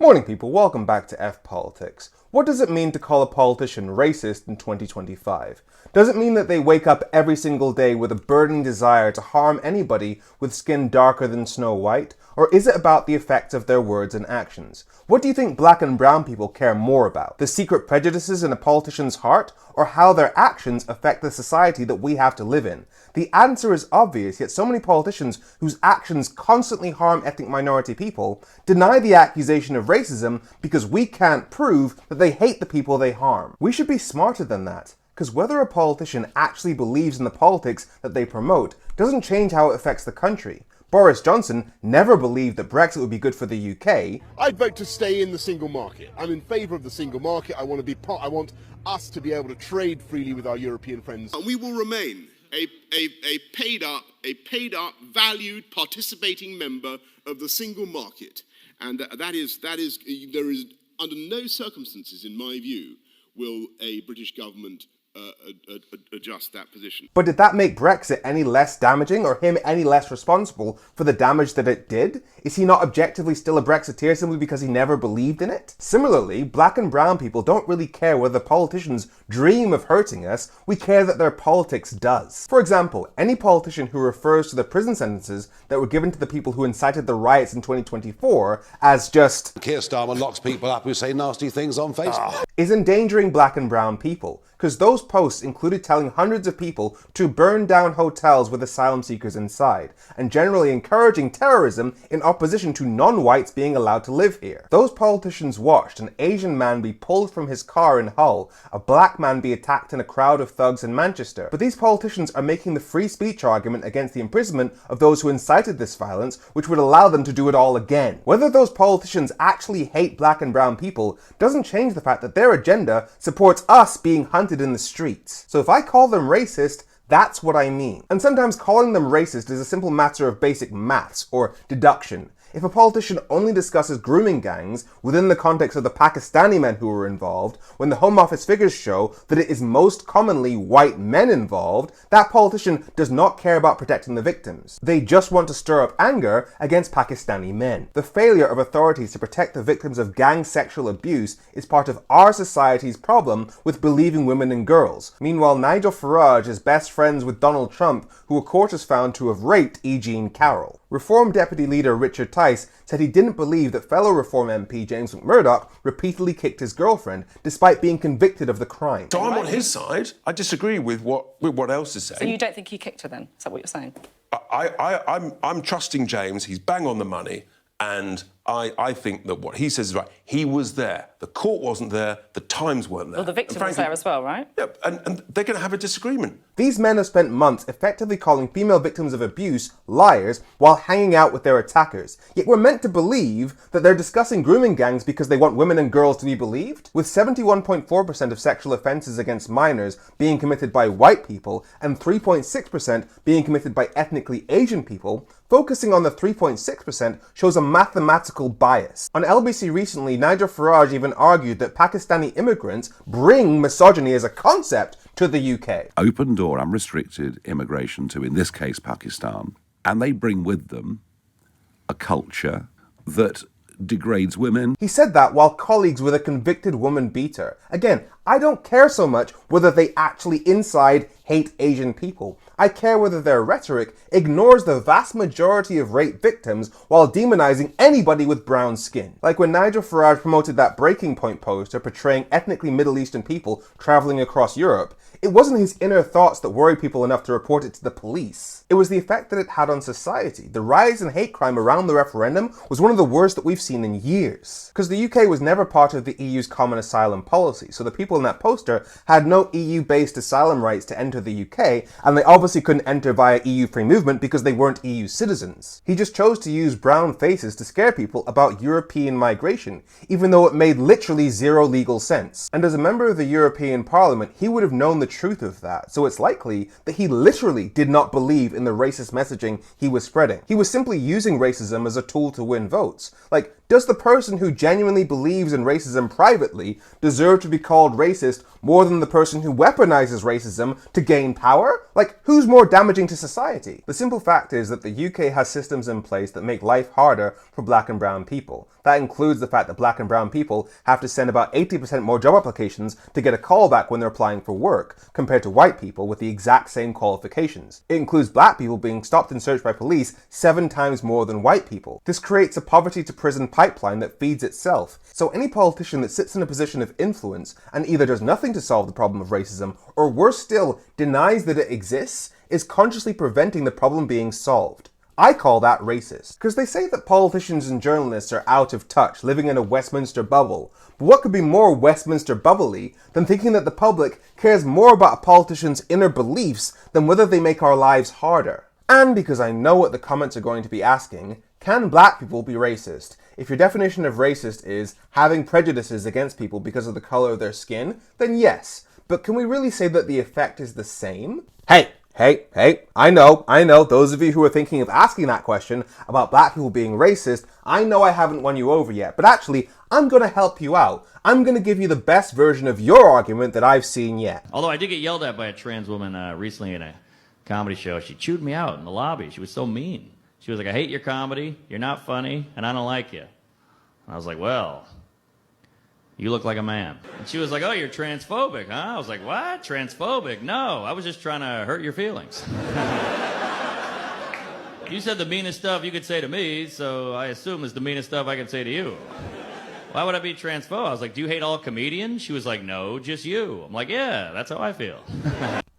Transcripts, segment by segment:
Morning people, welcome back to F Politics. What does it mean to call a politician racist in 2025? Does it mean that they wake up every single day with a burning desire to harm anybody with skin darker than Snow White? Or is it about the effects of their words and actions? What do you think black and brown people care more about? The secret prejudices in a politician's heart? Or how their actions affect the society that we have to live in? The answer is obvious, yet so many politicians whose actions constantly harm ethnic minority people deny the accusation of racism because we can't prove that they hate the people they harm. We should be smarter than that, because whether a politician actually believes in the politics that they promote doesn't change how it affects the country. Boris Johnson never believed that Brexit would be good for the UK. I'd vote to stay in the single market. I'm in favour of the single market. I want us to be able to trade freely with our European friends. And we will remain a paid up, valued, participating member of the single market. And there is under no circumstances, in my view, will a British government adjust that position. But did that make Brexit any less damaging or him any less responsible for the damage that it did? Is he not objectively still a Brexiteer simply because he never believed in it? Similarly, black and brown people don't really care whether politicians dream of hurting us, we care that their politics does. For example, any politician who refers to the prison sentences that were given to the people who incited the riots in 2024 as just Keir Starmer locks people up who say nasty things on Facebook is endangering black and brown people, because those posts included telling hundreds of people to burn down hotels with asylum seekers inside, and generally encouraging terrorism in opposition to non-whites being allowed to live here. Those politicians watched an Asian man be pulled from his car in Hull, a black man be attacked in a crowd of thugs in Manchester. But these politicians are making the free speech argument against the imprisonment of those who incited this violence, which would allow them to do it all again. Whether those politicians actually hate black and brown people doesn't change the fact that their agenda supports us being hunted in the streets. So if I call them racist, that's what I mean. And sometimes calling them racist is a simple matter of basic maths or deduction. If a politician only discusses grooming gangs within the context of the Pakistani men who were involved, when the Home Office figures show that it is most commonly white men involved, that politician does not care about protecting the victims. They just want to stir up anger against Pakistani men. The failure of authorities to protect the victims of gang sexual abuse is part of our society's problem with believing women and girls. Meanwhile, Nigel Farage is best friends with Donald Trump, who a court has found to have raped E. Jean Carroll. Reform Deputy Leader Richard Tice said he didn't believe that fellow Reform MP James McMurdoch repeatedly kicked his girlfriend, despite being convicted of the crime. So I'm on his side. I disagree with what else is saying. So you don't think he kicked her then? Is that what you're saying? I'm trusting James. He's bang on the money. And I think that what he says is right. He was there. The court wasn't there. The Times weren't there. Well, the victim was there as well, right? Yeah, and they're going to have a disagreement. These men have spent months effectively calling female victims of abuse liars while hanging out with their attackers. Yet we're meant to believe that they're discussing grooming gangs because they want women and girls to be believed? With 71.4% of sexual offences against minors being committed by white people and 3.6% being committed by ethnically Asian people, focusing on the 3.6% shows a mathematical bias. On LBC recently, Nigel Farage even argued that Pakistani immigrants bring misogyny as a concept to the UK. Open door, unrestricted immigration to, in this case, Pakistan, and they bring with them a culture that degrades women. He said that while colleagues with a convicted woman beater. Again, I don't care so much whether they actually inside hate Asian people. I care whether their rhetoric ignores the vast majority of rape victims while demonizing anybody with brown skin. Like when Nigel Farage promoted that Breaking Point poster portraying ethnically Middle Eastern people traveling across Europe, it wasn't his inner thoughts that worried people enough to report it to the police. It was the effect that it had on society. The rise in hate crime around the referendum was one of the worst that we've seen in years. Because the UK was never part of the EU's common asylum policy, so the people in that poster had no EU-based asylum rights to enter the UK, and they obviously couldn't enter via EU free movement because they weren't EU citizens. He just chose to use brown faces to scare people about European migration, even though it made literally zero legal sense. And as a member of the European Parliament, he would have known the truth of that, so it's likely that he literally did not believe in the racist messaging he was spreading. He was simply using racism as a tool to win votes. Like, Does the person who genuinely believes in racism privately deserve to be called racist more than the person who weaponizes racism to gain power? Like, who's more damaging to society? The simple fact is that the UK has systems in place that make life harder for black and brown people. That includes the fact that black and brown people have to send about 80% more job applications to get a call back when they're applying for work, compared to white people with the exact same qualifications. It includes black people being stopped and searched by police 7 times more than white people. This creates a poverty to prison pipeline that feeds itself. So any politician that sits in a position of influence and either does nothing to solve the problem of racism, or worse still, denies that it exists, is consciously preventing the problem being solved. I call that racist. Because they say that politicians and journalists are out of touch, living in a Westminster bubble. But what could be more Westminster bubbly than thinking that the public cares more about a politician's inner beliefs than whether they make our lives harder? And because I know what the comments are going to be asking, can black people be racist? If your definition of racist is having prejudices against people because of the color of their skin, then yes. But can we really say that the effect is the same? Hey, I know, those of you who are thinking of asking that question about black people being racist, I know I haven't won you over yet, but actually, I'm going to help you out. I'm going to give you the best version of your argument that I've seen yet. Although I did get yelled at by a trans woman recently in a comedy show. She chewed me out in the lobby. She was so mean. She was like, I hate your comedy, you're not funny, and I don't like you. And I was like, well, you look like a man. And she was like, oh, you're transphobic, huh? I was like, what? Transphobic? No, I was just trying to hurt your feelings. You said the meanest stuff you could say to me, so I assume it's the meanest stuff I can say to you. Why would I be transphobic? I was like, do you hate all comedians? She was like, no, just you. I'm like, yeah, that's how I feel.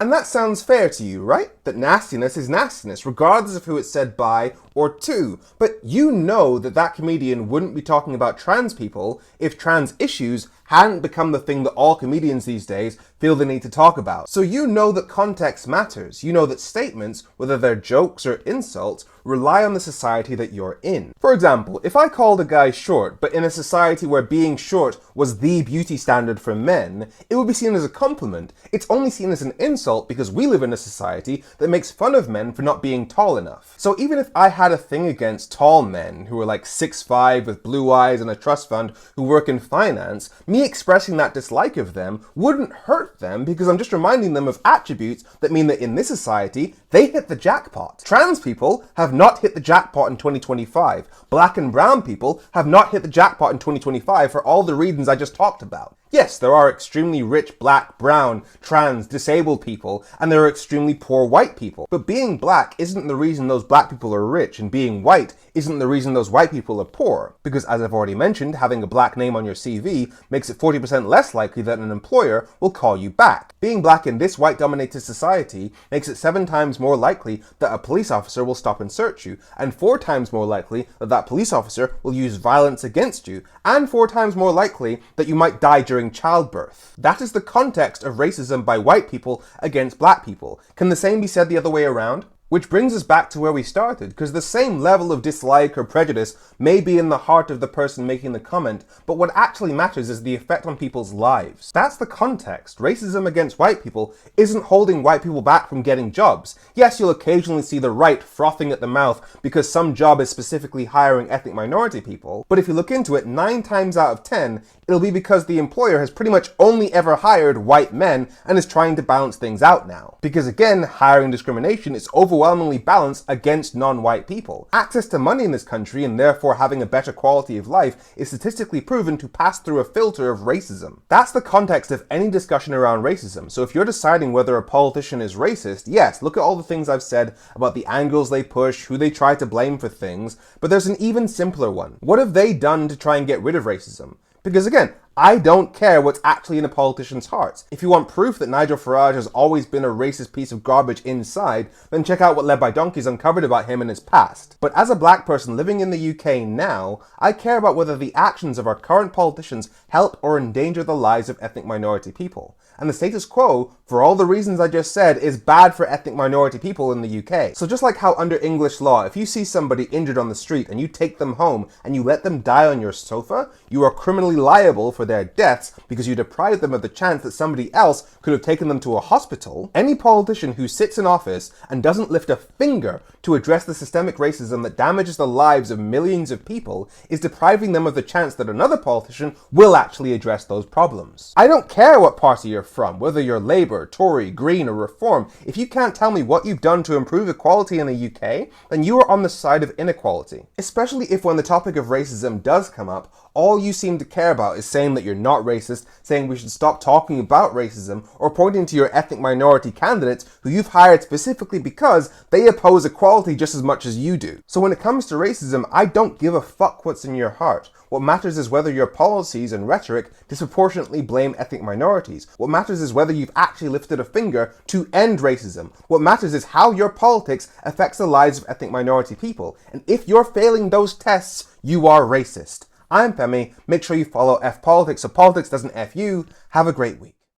And that sounds fair to you, right? That nastiness is nastiness, regardless of who it's said by or to. But you know that that comedian wouldn't be talking about trans people if trans issues hadn't become the thing that all comedians these days feel the need to talk about. So you know that context matters. You know that statements, whether they're jokes or insults, rely on the society that you're in. For example, if I called a guy short, but in a society where being short was the beauty standard for men, it would be seen as a compliment. It's only seen as an insult because we live in a society that makes fun of men for not being tall enough. So even if I had a thing against tall men who are like 6'5" with blue eyes and a trust fund who work in finance, me expressing that dislike of them wouldn't hurt them because I'm just reminding them of attributes that mean that in this society, they hit the jackpot. Trans people have not hit the jackpot in 2025. Black and brown people have not hit the jackpot in 2025 for all the reasons I just talked about. Yes, there are extremely rich black, brown, trans, disabled people, and there are extremely poor white people. But being black isn't the reason those black people are rich, and being white isn't the reason those white people are poor. Because as I've already mentioned, having a black name on your CV makes it 40% less likely that an employer will call you back. Being black in this white-dominated society makes it 7 times more likely that a police officer will stop and search you, and 4 times more likely that that police officer will use violence against you, and 4 times more likely that you might die during childbirth. That is the context of racism by white people against black people. Can the same be said the other way around? Which brings us back to where we started, because the same level of dislike or prejudice may be in the heart of the person making the comment, but what actually matters is the effect on people's lives. That's the context. Racism against white people isn't holding white people back from getting jobs. Yes, you'll occasionally see the right frothing at the mouth because some job is specifically hiring ethnic minority people, but if you look into it, 9 times out of 10, it'll be because the employer has pretty much only ever hired white men and is trying to balance things out now. Because again, hiring discrimination is overwhelmingly balanced against non-white people. Access to money in this country and therefore having a better quality of life is statistically proven to pass through a filter of racism. That's the context of any discussion around racism. So if you're deciding whether a politician is racist, yes, look at all the things I've said about the angles they push, who they try to blame for things, but there's an even simpler one. What have they done to try and get rid of racism? Because again, I don't care what's actually in a politician's hearts. If you want proof that Nigel Farage has always been a racist piece of garbage inside, then check out what Led by Donkeys uncovered about him in his past. But as a black person living in the UK now, I care about whether the actions of our current politicians help or endanger the lives of ethnic minority people. And the status quo, for all the reasons I just said, is bad for ethnic minority people in the UK. So just like how under English law, if you see somebody injured on the street and you take them home and you let them die on your sofa, you are criminally liable for for their deaths because you deprive them of the chance that somebody else could have taken them to a hospital, any politician who sits in office and doesn't lift a finger to address the systemic racism that damages the lives of millions of people is depriving them of the chance that another politician will actually address those problems. I don't care what party you're from, whether you're Labour, Tory, Green or Reform. If you can't tell me what you've done to improve equality in the UK, then you are on the side of inequality. Especially if when the topic of racism does come up, all you seem to care about is saying that you're not racist, saying we should stop talking about racism, or pointing to your ethnic minority candidates who you've hired specifically because they oppose equality just as much as you do. So when it comes to racism, I don't give a fuck what's in your heart. What matters is whether your policies and rhetoric disproportionately blame ethnic minorities. What matters is whether you've actually lifted a finger to end racism. What matters is how your politics affects the lives of ethnic minority people. And if you're failing those tests, you are racist. I'm Femi. Make sure you follow F Politics so politics doesn't F you. Have a great week.